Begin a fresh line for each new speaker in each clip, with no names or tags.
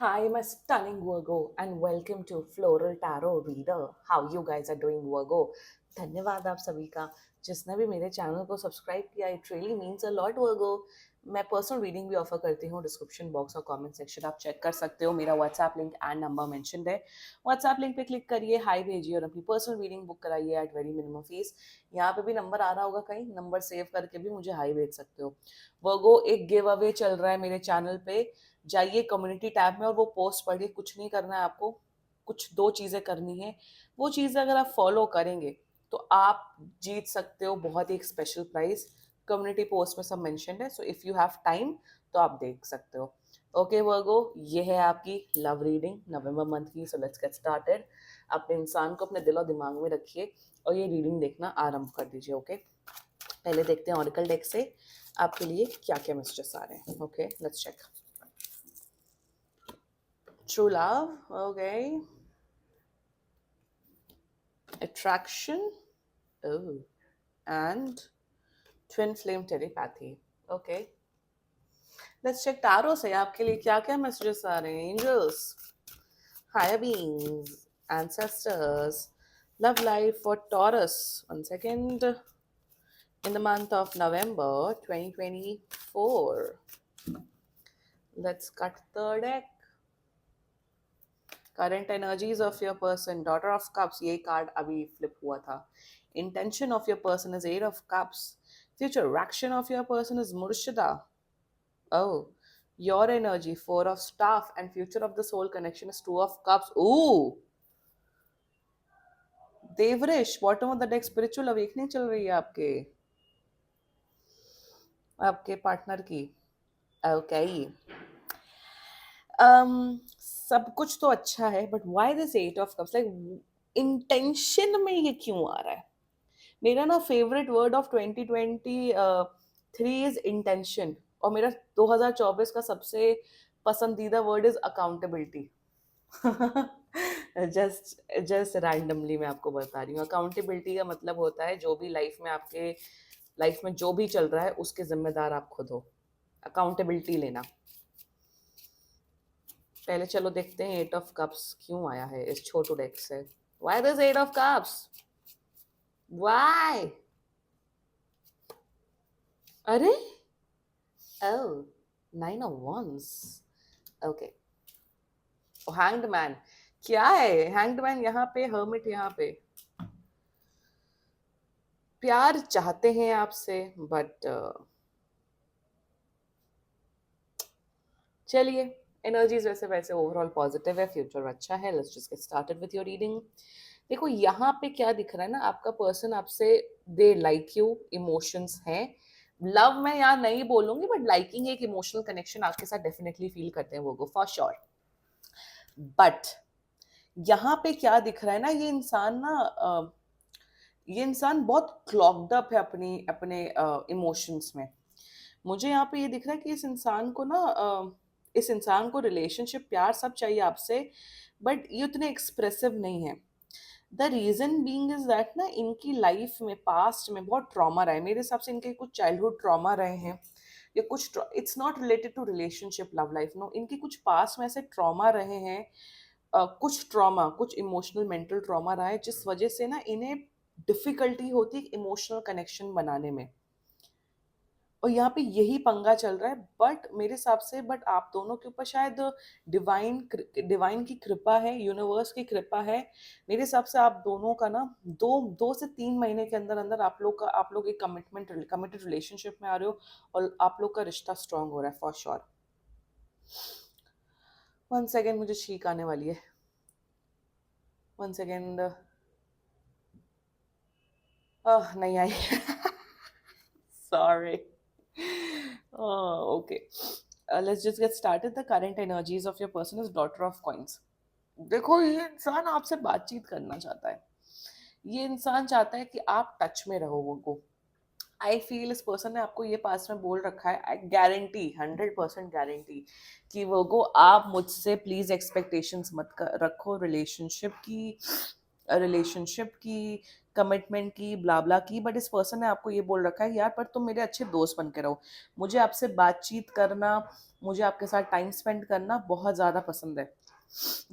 Hi, my stunning Virgo, and welcome to Floral Tarot Reader. How you guys are doing, Virgo? धन्यवाद आप सभी का जिसने भी मेरे चैनल को सब्सक्राइब किया. It really means a lot, Virgo. मैं पर्सनल रीडिंग भी ऑफर करती हूँ. डिस्क्रिप्शन बॉक्स और कमेंट सेक्शन आप चेक कर सकते हो. मेरा WhatsApp link and number mentioned है. व्हाट्सएप लिंक पे क्लिक करिए, हाई भेजिए और अपनी पर्सनल रीडिंग बुक कराइए एट वेरी मिनिमम फीस. यहाँ पे भी नंबर आ रहा होगा कहीं, नंबर सेव करके भी मुझे हाई भेज सकते हो. वर्गो, एक गिव अवे चल रहा है मेरे चैनल पे. जाइए कम्युनिटी टैब में और वो पोस्ट पढ़िए. कुछ नहीं करना है आपको, कुछ दो चीज़ें करनी है. वो चीज़ें अगर आप फॉलो करेंगे तो आप जीत सकते हो बहुत ही एक स्पेशल प्राइज. कम्युनिटी पोस्ट में सब मेंशन है, so if you have time तो आप देख सकते हो. ओके वर्गो, ये है आपकी लव रीडिंग नवंबर मंथ की. So let's get started. अपने इंसान को अपने दिल और दिमाग में रखिए और ये रीडिंग देखना आरंभ कर दीजिए. ओके, पहले देखते हैं ऑरिकल डेक से आपके लिए क्या क्या मैसेजेस आ रहे हैं. Okay, let's check. True love, okay. Attraction, oh, and twin flame telepathy. Okay. Let's check tarot से आपके लिए क्या क्या messages आ रहे हैं. Angels, higher beings, ancestors, love life for Taurus. One second. In the month of November 2024. Let's cut the deck. Current energies of your person, daughter of cups. ये card अभी flip हुआ था. Intention of your person is eight of cups. Future action of your person is मुर्शिदा. Oh, your energy, four of staff, and future of the soul connection is two of cups. Ooh, देवरिश, bottom of the deck. Spiritual awakening चल रही है आपके आपके partner की. Okay. सब कुछ तो अच्छा है, but why this eight of cups? Like intention में ये क्यों आ रहा है? मेरा ना favourite word of 2023 is intention, और मेरा 2024 का सबसे पसंदीदा word is accountability. Just randomly मैं आपको बता रही हूँ. अकाउंटेबिलिटी का मतलब होता है जो भी लाइफ में आपके लाइफ में जो भी चल रहा है उसके जिम्मेदार आप खुद हो. अकाउंटेबिलिटी लेना. पहले चलो देखते हैं एट ऑफ कप्स क्यों आया है इस छोटू डेक से. Why this eight of cups? Why? अरे, oh, nine of wands. Okay. Hanged man. क्या है हैंग्ड मैन यहाँ पे? हर्मिट यहाँ पे. प्यार चाहते हैं आपसे, बट चलिए, एनर्जीज वैसे वैसे ओवरऑल पॉजिटिव है. फ्यूचर अच्छा है. Let's just get started with your reading. देखो यहाँ पे क्या दिख रहा है ना, आपका पर्सन आपसे, दे लाइक यू. इमोशंस हैं. लव मैं यहाँ नहीं बोलूंगी, बट लाइकिंग एक इमोशनल कनेक्शन आपके साथ डेफिनेटली फील करते हैं वो गो फॉर श्योर. बट यहाँ पे क्या दिख रहा है ना, ये इंसान बहुत क्लॉग्ड अप है अपनी अपने इमोशंस में. मुझे यहाँ पे ये दिख रहा है कि इस इंसान को रिलेशनशिप, प्यार सब चाहिए आपसे, बट ये उतने एक्सप्रेसिव नहीं है. The reason being is that ना, इनकी लाइफ में पास्ट में बहुत ट्रॉमा रहा है. मेरे हिसाब से इनके कुछ चाइल्डहुड ट्रॉमा रहे हैं, या कुछ, it's not related to relationship love life, no. इनके कुछ पास्ट में ऐसे ट्रॉमा रहे हैं. कुछ ट्रॉमा, कुछ इमोशनल मेंटल ट्रॉमा रहा है, जिस वजह से ना इन्हें डिफिकल्टी होती है इमोशनल कनेक्शन बनाने में. और यहाँ पे यही पंगा चल रहा है. बट मेरे हिसाब से, बट आप दोनों के ऊपर शायद डिवाइन डिवाइन की कृपा है, यूनिवर्स की कृपा है. मेरे हिसाब से आप दोनों का ना 2 से 3 महीने के अंदर अंदर आप लोग एक कमिटेड रिलेशनशिप में आ रहे हो, और आप लोग का रिश्ता स्ट्रांग हो रहा है फॉर श्योर. 1 सेकेंड, मुझे छींक आने वाली है. 1 सेकेंड. नहीं आई. Sorry. Okay. Let's just get started. The current energies of your person is Daughter of Coins. देखो, ये इंसान आपसे बातचीत करना चाहता है. ये इंसान चाहता है कि आप टच में रहो वो. आई फील इस पर्सन ने आपको ये पास में बोल रखा है. आई गारंटी, 100% गारंटी कि वो आप मुझसे प्लीज एक्सपेक्टेशंस मत रखो रिलेशनशिप की. रिलेशनशिप की, कमिटमेंट की, ब्ला ब्ला की, बट इस पर्सन ने आपको ये बोल रखा है यार पर तुम मेरे अच्छे दोस्त बन के रहो, मुझे आपसे बातचीत करना, मुझे आपके साथ टाइम स्पेंड करना बहुत ज़्यादा पसंद है.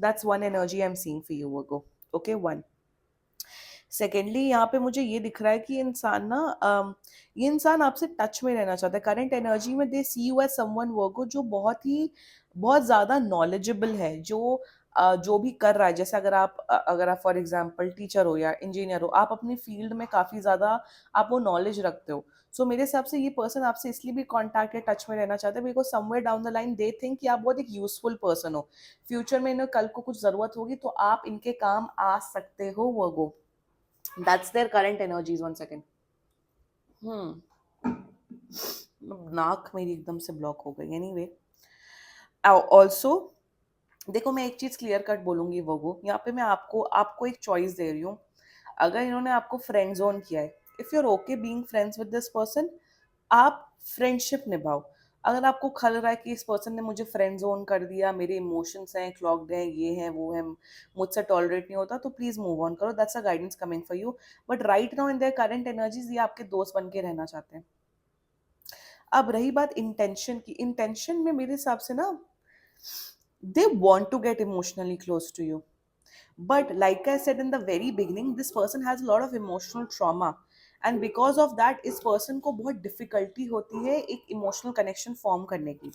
That's one energy I am seeing for you Virgo. Okay, one. Secondly यहाँ पे मुझे ये दिख रहा है कि इंसान ना ये इंसान आपसे टच में रहना चाहता है. करंट एनर्जी में दे सी यू एज समवन वर्गो जो बहुत ज़्यादा नॉलेजेबल है, जो भी कर रहा है. जैसे अगर आप फॉर एग्जांपल टीचर हो या इंजीनियर हो, आप अपनी फील्ड में काफ़ी ज़्यादा आप वो नॉलेज रखते हो. सो मेरे हिसाब से ये पर्सन आपसे इसलिए भी कॉन्टैक्ट या टच में रहना चाहते हैं because somewhere down the line they think कि आप बहुत एक यूजफुल पर्सन हो. फ्यूचर में इन्हें कल को कुछ ज़रूरत होगी तो आप इनके काम आ सकते हो वर्गो. That's their current energies. 1 second. नाक मेरी एकदम से ब्लॉक हो गई. एनीवे, ऑल्सो देखो मैं एक चीज क्लियर कट बोलूंगी वो यहाँ पे मैं आपको आपको एक चॉइस दे रही हूँ. अगर इन्होंने आपको फ्रेंड जोन किया है, if you are okay being friends with this person, आप फ्रेंडशिप निभाओ. अगर आपको खल रहा है कि इस पर्सन ने मुझे फ्रेंड जोन कर दिया, मेरे इमोशंस हैं क्लॉग्ड हैं, ये हैं वो हैं, मुझसे टॉलरेट नहीं होता, तो प्लीज मूव ऑन करो. That's a guidance coming for you. But right now in their current energies ये आपके दोस्त बन के रहना चाहते हैं. अब रही बात इंटेंशन की, इंटेंशन में मेरे हिसाब से ना they want to get emotionally close to you. But like I said in the very beginning, this person has a lot of emotional trauma. And because of that, इस person को बहुत difficulty होती है एक emotional connection form करने की.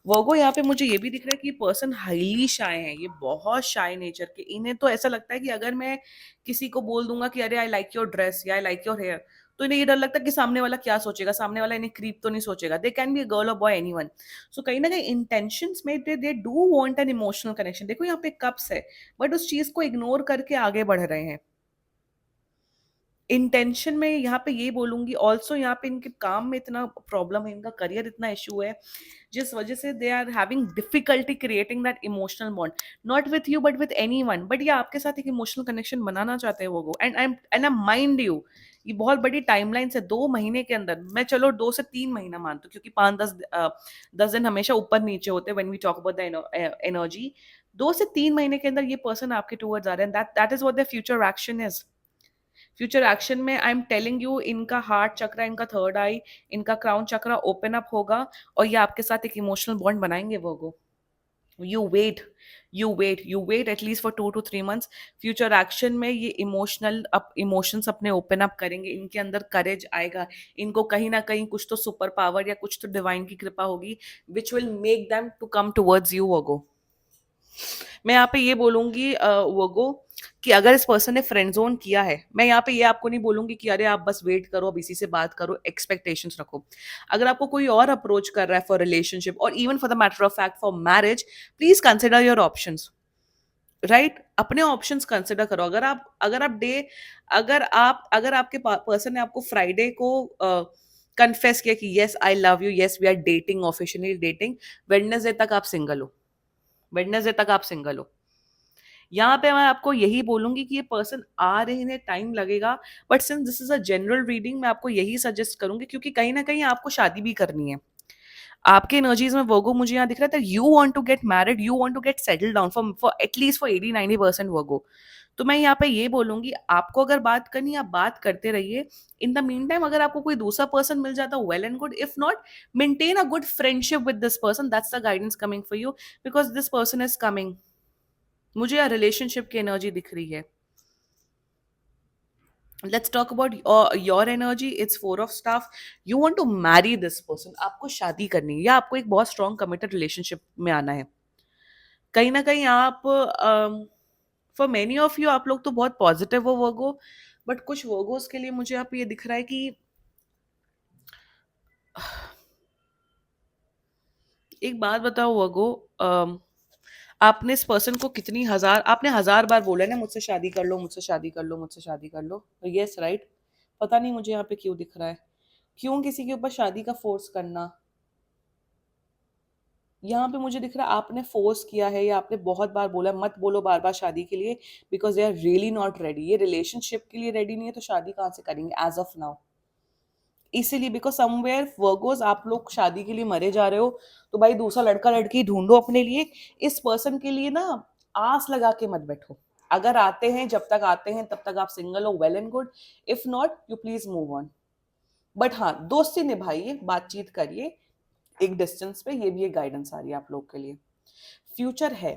वर्गो यहाँ पे मुझे ये भी दिख रहा है कि पर्सन हाईली शाय है, ये बहुत शाय नेचर के. इन्हें तो ऐसा लगता है कि अगर मैं किसी को बोल दूंगा कि अरे आई लाइक योर ड्रेस या आई लाइक योर हेयर, तो इन्हें ये डर लगता है कि सामने वाला क्या सोचेगा, सामने वाला इन्हें क्रीप तो नहीं सोचेगा. They can be a girl और बॉय एनीवन. सो कहीं ना कहीं इंटेंशंस में they do want an emotional connection. देखो यहाँ पे कप्स है, बट उस चीज को इग्नोर करके आगे बढ़ रहे हैं. इंटेंशन में यहाँ पे ये बोलूंगी ऑल्सो, यहाँ पे इनके काम में इतना प्रॉब्लम है, इनका करियर इतना इशू है, जिस वजह से they are having difficulty creating that emotional bond. Not with you but with any one. But ये आपके साथ एक इमोशनल कनेक्शन बनाना चाहते हैं वो. एंड आई माइंड यू, ये बहुत बड़ी टाइमलाइन से 2 महीने के अंदर, मैं चलो 2 से 3 महीना मानती हूँ क्योंकि 5-10 दिन हमेशा ऊपर नीचे होते हैं when we talk about the energy. 2 से 3 महीने के अंदर ये पर्सन आपके टूवर्ड्स आ रहे हैं. That is what the future action is. Future action में आई एम टेलिंग यू, इनका हार्ट चक्रा, इनका थर्ड आई, इनका क्राउन चक्रा ओपन अप होगा और ये आपके साथ एक इमोशनल बॉन्ड बनाएंगे Virgo. You wait, you wait at least for 2 to 3 months. Future action में ये इमोशंस अपने ओपन अप करेंगे, इनके अंदर करेज आएगा, इनको कहीं ना कहीं कुछ तो सुपर पावर या कुछ तो डिवाइन की कृपा होगी which will make them to come towards you Virgo. मैं यहाँ पे ये बोलूंगी वर्गो कि अगर इस पर्सन ने फ्रेंड जोन किया है, मैं यहाँ पे ये आपको नहीं बोलूंगी कि अरे आप बस वेट करो, अब इसी से बात करो, एक्सपेक्टेशंस रखो. अगर आपको कोई और अप्रोच कर रहा है फॉर रिलेशनशिप और even for the matter of fact for marriage, please consider your options. Right, अपने ऑप्शंस कंसिडर करो. अगर आपके पर्सन ने आपको फ्राइडे को कन्फेस किया कि yes I love you, yes we are dating, officially dating, Wednesday तक आप सिंगल हो, वेडनेसडे तक आप सिंगल हो. यहाँ पे मैं आपको यही बोलूंगी कि ये पर्सन आ रहे हैं, टाइम लगेगा, but since this is a general reading, मैं आपको यही सजेस्ट करूंगी क्योंकि कहीं ना कहीं आपको शादी भी करनी है. आपके एनर्जीज में वर्गो मुझे यहाँ दिख रहा था, you want to get married, you want to get settle down for at least for 80-90% Virgo. तो मैं यहाँ पे ये बोलूंगी, आपको अगर बात करनी आप बात करते रहिए. इन द मीन टाइम अगर आपको कोई दूसरा पर्सन मिल जाता well and good, if not maintain a good friendship with this person. That's the guidance coming for you because this person is coming. मुझे यहाँ रिलेशनशिप की एनर्जी दिख रही है. Let's talk about your energy. It's 4 of staff. You want to marry this person. आपको शादी करनी है या आपको एक बहुत स्ट्रॉन्ग कमिटेड रिलेशनशिप में आना है. कहीं ना कहीं आप फॉर मेनी ऑफ यू, आप लोग तो बहुत पॉजिटिव हो वर्गो, बट कुछ वर्गोस के लिए मुझे आप ये दिख रहा है कि एक बात बताओ वर्गो, आपने इस पर्सन को आपने 1000 बार बोला है ना मुझसे शादी कर लो, मुझसे शादी कर लो, मुझसे शादी कर लो. Yes right. पता नहीं मुझे यहाँ पे क्यों दिख रहा है, क्यों किसी के ऊपर शादी का फोर्स करना. यहाँ पे मुझे दिख रहा है आपने फोर्स किया है या आपने बहुत बार बोला मत बोलो बार बार शादी के लिए because they are really not ready. ये रिलेशनशिप के लिए रेडी नहीं है तो शादी कहाँ से करेंगे एज ऑफ नाउ. इसीलिए बिकॉज समवेयर वर्गोज आप लोग शादी के लिए मरे जा रहे हो, तो भाई दूसरा लड़का लड़की ढूंढो अपने लिए. इस पर्सन के लिए ना आस लगा के मत बैठो. अगर आते हैं, जब तक आते हैं तब तक आप सिंगल हो, well and good. If not, you please move on. But हाँ, दोस्ती निभाइए, बातचीत करिए एक डिस्टेंस पे. ये भी एक गाइडेंस आ रही है आप लोग के लिए. फ्यूचर है,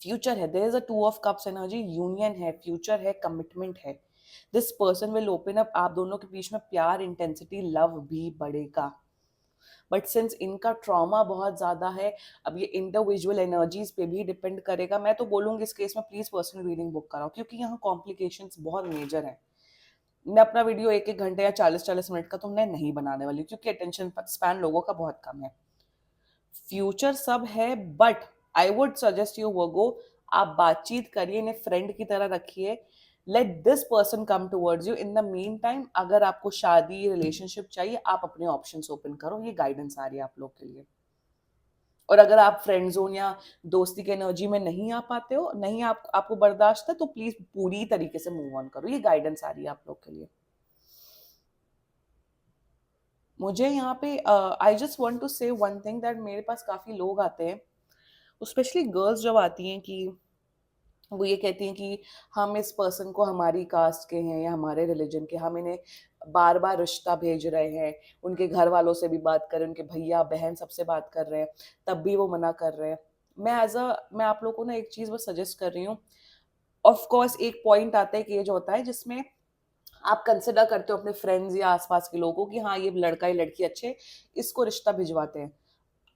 फ्यूचर है. There is a two of cups energy. Union है, फ्यूचर है, कमिटमेंट है. This person will open up. आप दोनों के बीच में प्यार, इंटेंसिटी, लव भी बढ़ेगा. बट सिंस इनका ट्रॉमा बहुत ज्यादा है, अब ये इंडिविजुअल एनर्जीज पे भी डिपेंड करेगा. मैं तो बोलूंगी इस केस में प्लीज पर्सनल रीडिंग बुक कराओ, क्योंकि यहाँ कॉम्प्लिकेशंस बहुत मेजर है. मैं अपना वीडियो 1-1 घंटे या 40-40 मिनट का तो मैं नहीं बनाने वाली, क्योंकि अटेंशन स्पैन लोगों का बहुत कम है. फ्यूचर सब है, but I would suggest you Virgo, आप बातचीत करिए, इन्हें फ्रेंड की तरह रखिए. Let this person come towards you. In the meantime अगर आपको शादी, रिलेशनशिप चाहिए, आप अपने ऑप्शंस ओपन करो. ये गाइडेंस आ रही है आप लोग के लिए. और अगर आप फ्रेंड जोन या दोस्ती के एनर्जी में नहीं आ पाते हो, नहीं आपको बर्दाश्त है, तो प्लीज पूरी तरीके से मूव ऑन करो. ये गाइडेंस आ रही है आप लोग के लिए. मुझे यहाँ पे आई जस्ट वांट टू से वन थिंग, दैट मेरे पास काफी लोग आते हैं, स्पेशली गर्ल्स जब आती हैं, कि वो ये कहती हैं कि हम इस पर्सन को हमारी कास्ट के हैं या हमारे रिलीजन के, हम इन्हें बार बार रिश्ता भेज रहे हैं, उनके घर वालों से भी बात कर रहे हैं, उनके भैया बहन सबसे बात कर रहे हैं, तब भी वो मना कर रहे हैं. मैं आप लोगों को ना एक चीज बस सजेस्ट कर रही हूँ. ऑफ कोर्स एक पॉइंट आता है, एक एज होता है जिसमें आप कंसिडर करते हो अपने फ्रेंड्स या आसपास के लोगों को कि हाँ ये लड़का या लड़की अच्छे, इसको रिश्ता भिजवाते हैं.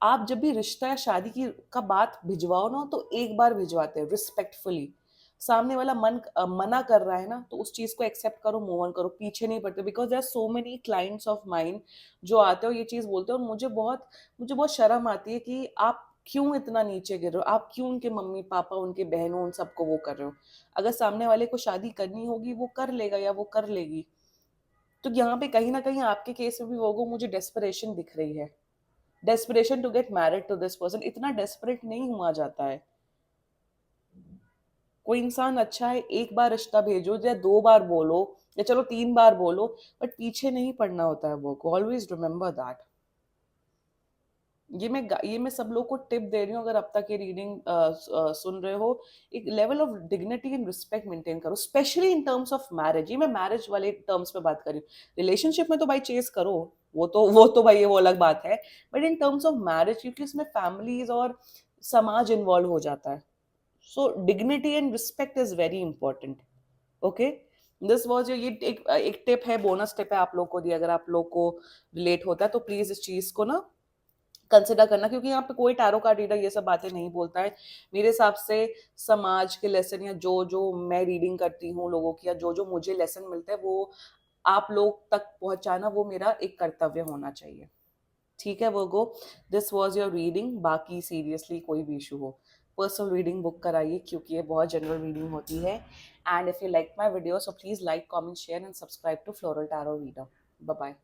आप जब भी रिश्ता या शादी की का बात भिजवाओ ना, तो एक बार भिजवाते हैं रिस्पेक्टफुली. सामने वाला मना कर रहा है ना, तो उस चीज को एक्सेप्ट करो, मूव ऑन करो, पीछे नहीं पड़ते. Because there are so many clients of mind जो आते हो ये चीज बोलते हो, और मुझे बहुत शर्म आती है कि आप क्यों इतना नीचे गिर रहे हो, आप क्यों उनके मम्मी पापा, उनके बहनों, उन सबको वो कर रहे हो. अगर सामने वाले को शादी करनी होगी, वो कर लेगा या वो कर लेगी. तो यहाँ पे कहीं ना कहीं आपके केस में भी वो मुझे डेस्परेशन दिख रही है. Desperation to get married to this person. इतना डेस्परेट नहीं हुआ जाता है. कोई इंसान अच्छा है, एक बार रिश्ता भेजो या 2 बार बोलो, या चलो 3 बार बोलो, बट पीछे नहीं पड़ना होता है. वो ऑलवेज रिमेम्बर दैट. ये मैं सब लोग को टिप दे रही हूँ. अगर अब तक ये रीडिंग सुन रहे हो, एक level of dignity and respect maintain करो, specially in terms of marriage. ये मैं मैरिज वाले टर्म्स पे बात कर रही हूँ. रिलेशनशिप में तो भाई चेस करो, वो तो भाई वो अलग बात है. But in terms of marriage, क्योंकि इसमें फैमिलीज और समाज इन्वॉल्व हो जाता है. So dignity and respect is very important. Okay, this was ये एक टिप है, बोनस टिप है आप लोग को दी. अगर आप लोग को रिलेट होता है तो प्लीज इस चीज को ना कंसिडर करना, क्योंकि यहाँ पे कोई टैरो कार्ड रीडर ये सब बातें नहीं बोलता है. मेरे हिसाब से समाज के लेसन, या जो जो मैं रीडिंग करती हूँ लोगों की, या जो जो मुझे लेसन मिलते हैं, वो आप लोग तक पहुंचाना वो मेरा एक कर्तव्य होना चाहिए. ठीक है वर्गो, दिस वॉज योर रीडिंग. बाकी सीरियसली कोई भी इशू हो, पर्सनल रीडिंग बुक कराइए, क्योंकि ये बहुत जनरल रीडिंग होती है. And if you like my video, so please like, comment, share and subscribe to Floral Tarot Reader. Bye bye.